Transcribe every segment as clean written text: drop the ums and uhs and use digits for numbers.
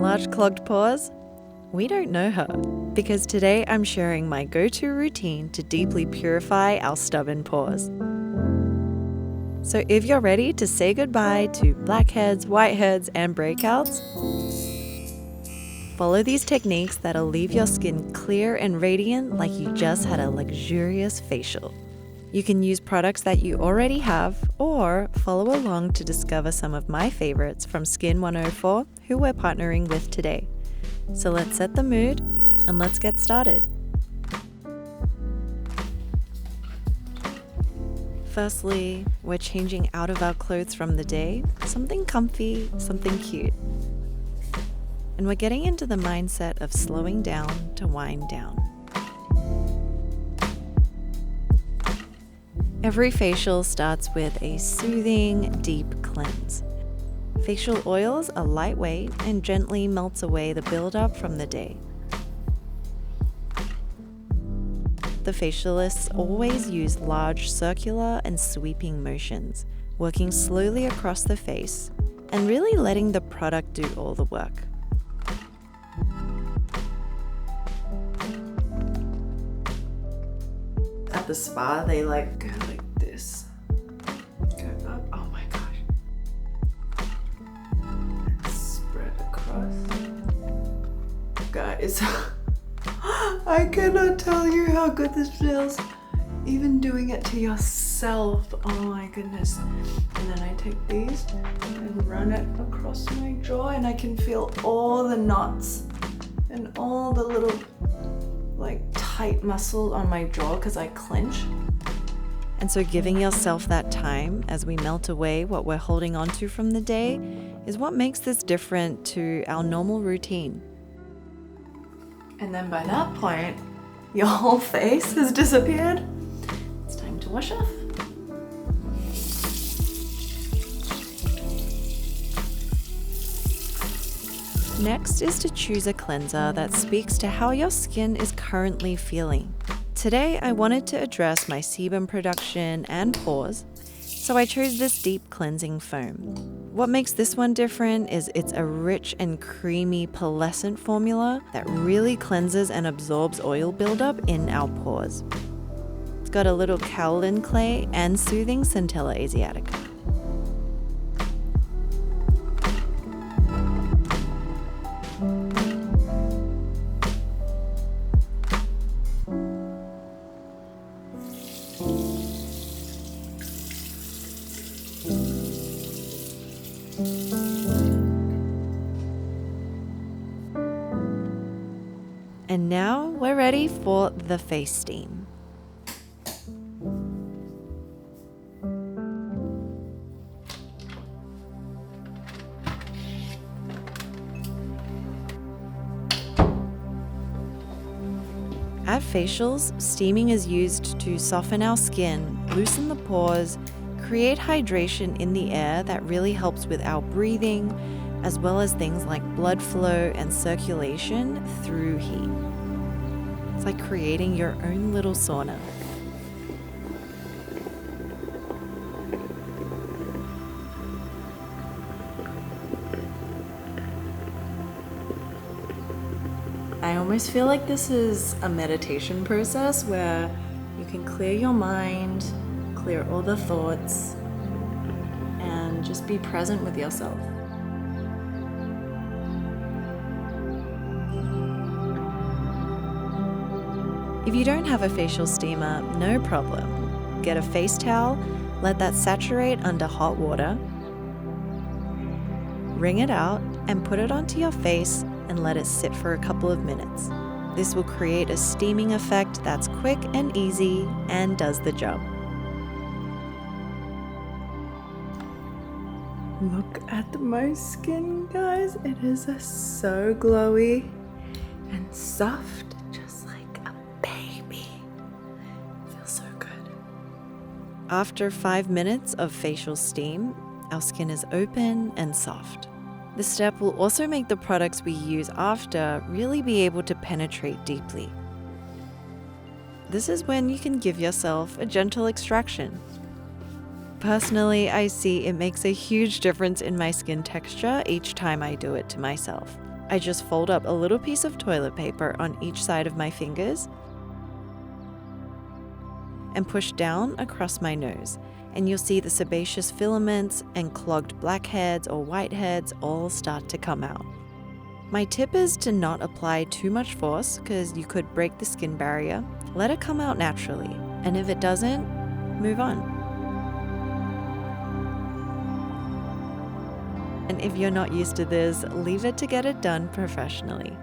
Large clogged pores? We don't know her, because today I'm sharing my go-to routine to deeply purify our stubborn pores. So if you're ready to say goodbye to blackheads, whiteheads, and breakouts, follow these techniques that'll leave your skin clear and radiant like you just had a luxurious facial. You can use products that you already have or follow along to discover some of my favorites from Skin 104, who we're partnering with today. So let's set the mood and let's get started. Firstly, we're changing out of our clothes from the day, something comfy, something cute. And we're getting into the mindset of slowing down to wind down. Every facial starts with a soothing, deep cleanse. Facial oils are lightweight and gently melts away the buildup from the day. The facialists always use large circular and sweeping motions, working slowly across the face and really letting the product do all the work. At the spa, they go like this. Go up, oh my gosh. And spread across. Guys, I cannot tell you how good this feels. Even doing it to yourself, oh my goodness. And then I take these and run it across my jaw and I can feel all the knots and all the little tight muscle on my jaw because I clench. And so giving yourself that time as we melt away what we're holding onto from the day is what makes this different to our normal routine. And then by that point, your whole face has disappeared. It's time to wash off. Next is to choose a cleanser that speaks to how your skin is currently feeling. Today, I wanted to address my sebum production and pores, so I chose this deep cleansing foam. What makes this one different is it's a rich and creamy pearlescent formula that really cleanses and absorbs oil buildup in our pores. It's got a little kaolin clay and soothing centella asiatica. And now we're ready for the face steam. At facials, steaming is used to soften our skin, loosen the pores, create hydration in the air that really helps with our breathing, as well as things like blood flow and circulation through heat. It's like creating your own little sauna. I almost feel like this is a meditation process where you can clear your mind, clear all the thoughts, and just be present with yourself. If you don't have a facial steamer, no problem. Get a face towel, let that saturate under hot water, wring it out, and put it onto your face and let it sit for a couple of minutes. This will create a steaming effect that's quick and easy and does the job. Look at my skin, guys. It is so glowy and soft. After 5 minutes of facial steam, our skin is open and soft. This step will also make the products we use after really be able to penetrate deeply. This is when you can give yourself a gentle extraction. Personally, I see it makes a huge difference in my skin texture each time I do it to myself. I just fold up a little piece of toilet paper on each side of my fingers and push down across my nose, and you'll see the sebaceous filaments and clogged blackheads or whiteheads all start to come out. My tip is to not apply too much force because you could break the skin barrier. Let it come out naturally, and if it doesn't, move on. And if you're not used to this, leave it to get it done professionally.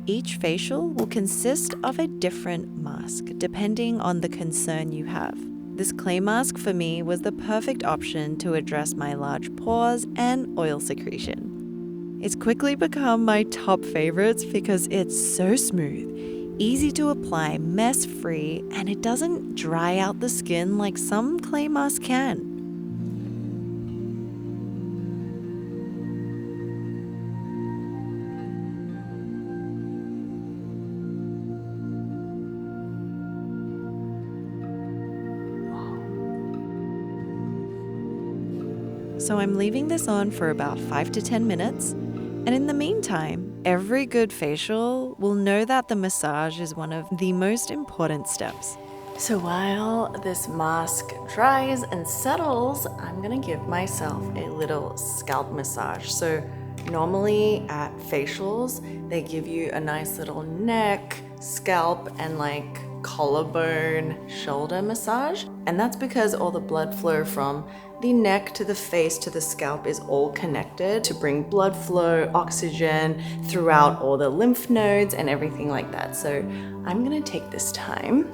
Each facial will consist of a different mask depending on the concern you have. This clay mask for me was the perfect option to address my large pores and oil secretion. It's quickly become my top favorites because it's so smooth, easy to apply, mess-free, and it doesn't dry out the skin like some clay masks can. So I'm leaving this on for about 5 to 10 minutes. And in the meantime, every good facial will know that the massage is one of the most important steps. So while this mask dries and settles, I'm gonna give myself a little scalp massage. So normally at facials, they give you a nice little neck, scalp, and like collarbone, shoulder massage. And that's because all the blood flow from the neck to the face to the scalp is all connected to bring blood flow, oxygen throughout all the lymph nodes and everything like that. So I'm gonna take this time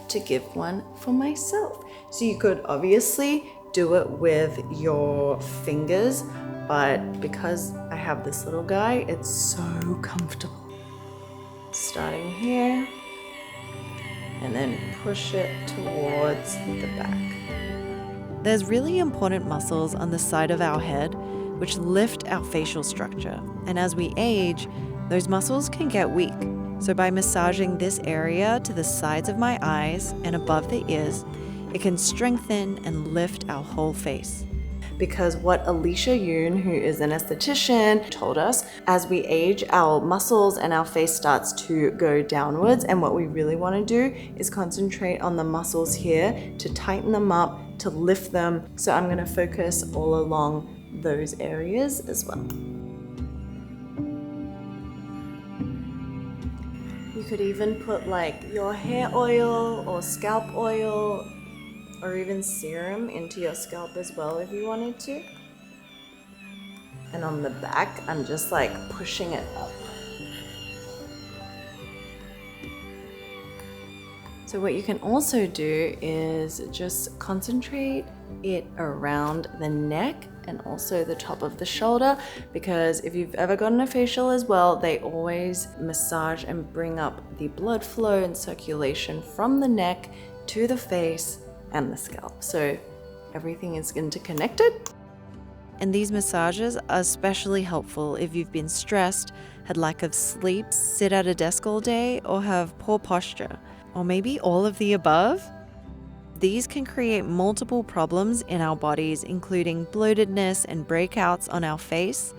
to give one for myself. So you could obviously do it with your fingers, but because I have this little guy, it's so comfortable. Starting here, and then push it towards the back. There's really important muscles on the side of our head which lift our facial structure. And as we age, those muscles can get weak. So by massaging this area to the sides of my eyes and above the ears, it can strengthen and lift our whole face. Because what Alicia Yoon, who is an esthetician, told us, as we age, our muscles and our face starts to go downwards, and what we really want to do is concentrate on the muscles here to tighten them up, to lift them. So I'm going to focus all along those areas as well. You could even put like your hair oil or scalp oil or even serum into your scalp as well if you wanted to. And on the back, I'm just like pushing it up. So what you can also do is just concentrate it around the neck and also the top of the shoulder, because if you've ever gotten a facial as well, they always massage and bring up the blood flow and circulation from the neck to the face and the scalp. So everything is interconnected. And these massages are especially helpful if you've been stressed, had lack of sleep, sit at a desk all day, or have poor posture, or maybe all of the above. These can create multiple problems in our bodies, including bloatedness and breakouts on our face,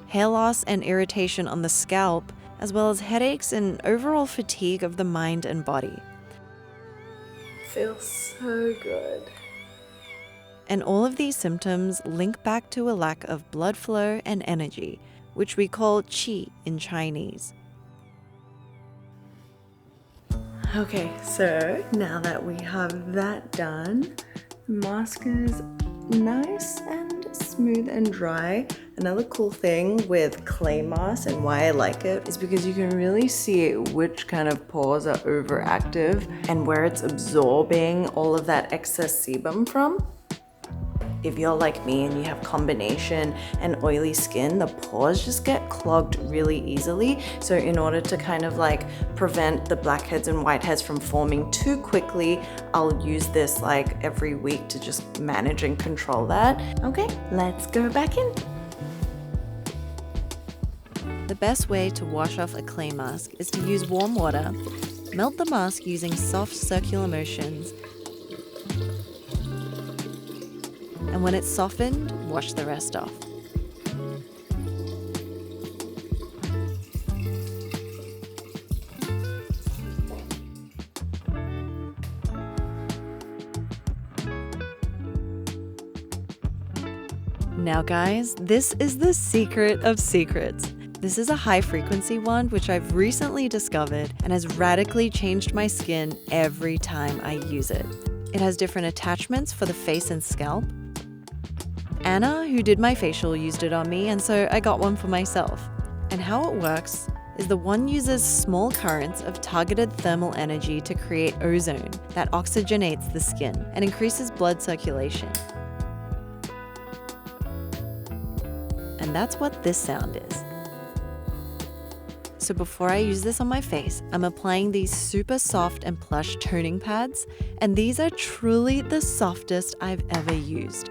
hair loss and irritation on the scalp, as well as headaches and overall fatigue of the mind and body. Feels so good. And all of these symptoms link back to a lack of blood flow and energy, which we call qi in Chinese. Okay, so now that we have that done, the mask is nice and smooth and dry. Another cool thing with clay masks and why I like it is because you can really see which kind of pores are overactive and where it's absorbing all of that excess sebum from. If you're like me and you have combination and oily skin, the pores just get clogged really easily. So in order to kind of like prevent the blackheads and whiteheads from forming too quickly, I'll use this like every week to just manage and control that. Okay, let's go back in. The best way to wash off a clay mask is to use warm water, melt the mask using soft circular motions, and And when it's softened, wash the rest off. Now guys, this is the secret of secrets. This is a high frequency wand which I've recently discovered and has radically changed my skin every time I use it. It has different attachments for the face and scalp. Anna, who did my facial, used it on me, and so I got one for myself. And how it works is the wand uses small currents of targeted thermal energy to create ozone that oxygenates the skin and increases blood circulation. And that's what this sound is. So before I use this on my face, I'm applying these super soft and plush toning pads, and these are truly the softest I've ever used.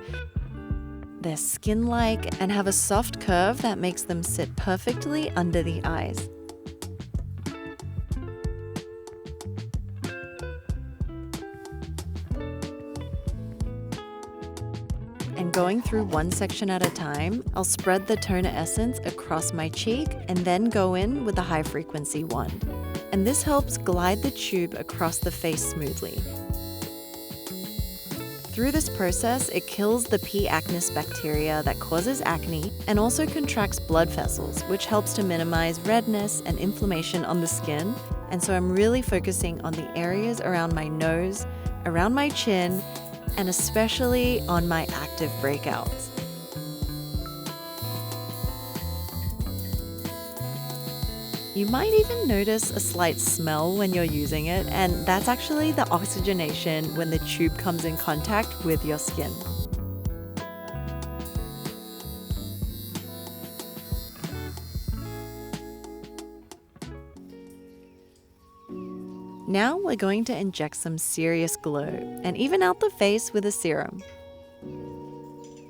They're skin-like and have a soft curve that makes them sit perfectly under the eyes. And going through one section at a time, I'll spread the toner essence across my cheek and then go in with the high frequency wand. And this helps glide the tube across the face smoothly. Through this process, it kills the P. acnes bacteria that causes acne and also contracts blood vessels, which helps to minimize redness and inflammation on the skin. And so I'm really focusing on the areas around my nose, around my chin, and especially on my active breakouts. You might even notice a slight smell when you're using it, and that's actually the oxygenation when the tube comes in contact with your skin. Now we're going to inject some serious glow and even out the face with a serum.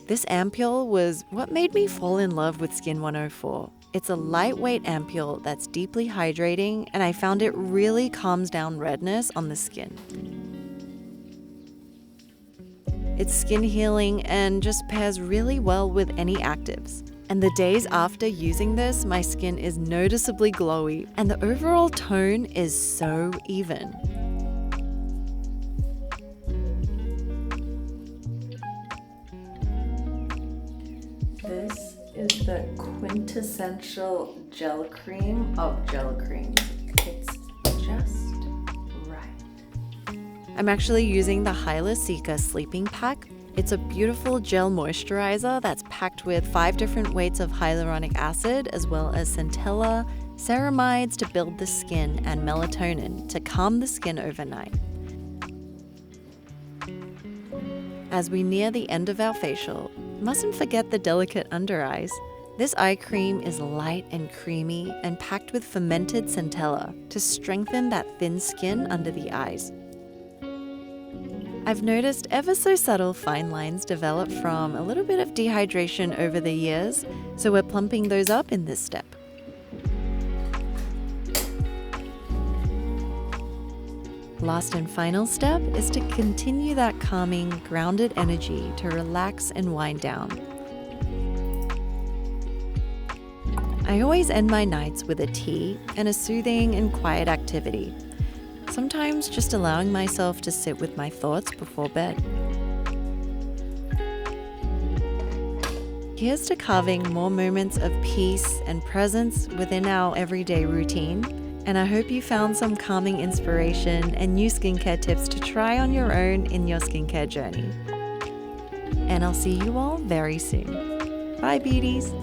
This ampule was what made me fall in love with Skin 104. It's a lightweight ampule that's deeply hydrating, and I found it really calms down redness on the skin. It's skin healing and just pairs really well with any actives. And the days after using this, my skin is noticeably glowy and the overall tone is so even. This is the quintessential gel cream of gel creams. It's just right. I'm actually using the Hyaluronic Sleeping Pack. It's a beautiful gel moisturizer that's packed with 5 different weights of hyaluronic acid, as well as centella, ceramides to build the skin, and melatonin to calm the skin overnight. As we near the end of our facial, mustn't forget the delicate under eyes. This eye cream is light and creamy and packed with fermented centella to strengthen that thin skin under the eyes. I've noticed ever so subtle fine lines develop from a little bit of dehydration over the years, so we're plumping those up in this step. Last and final step is to continue that calming, grounded energy to relax and wind down. I always end my nights with a tea and a soothing and quiet activity. Sometimes just allowing myself to sit with my thoughts before bed. Here's to carving more moments of peace and presence within our everyday routine. And I hope you found some calming inspiration and new skincare tips to try on your own in your skincare journey. And I'll see you all very soon. Bye, beauties.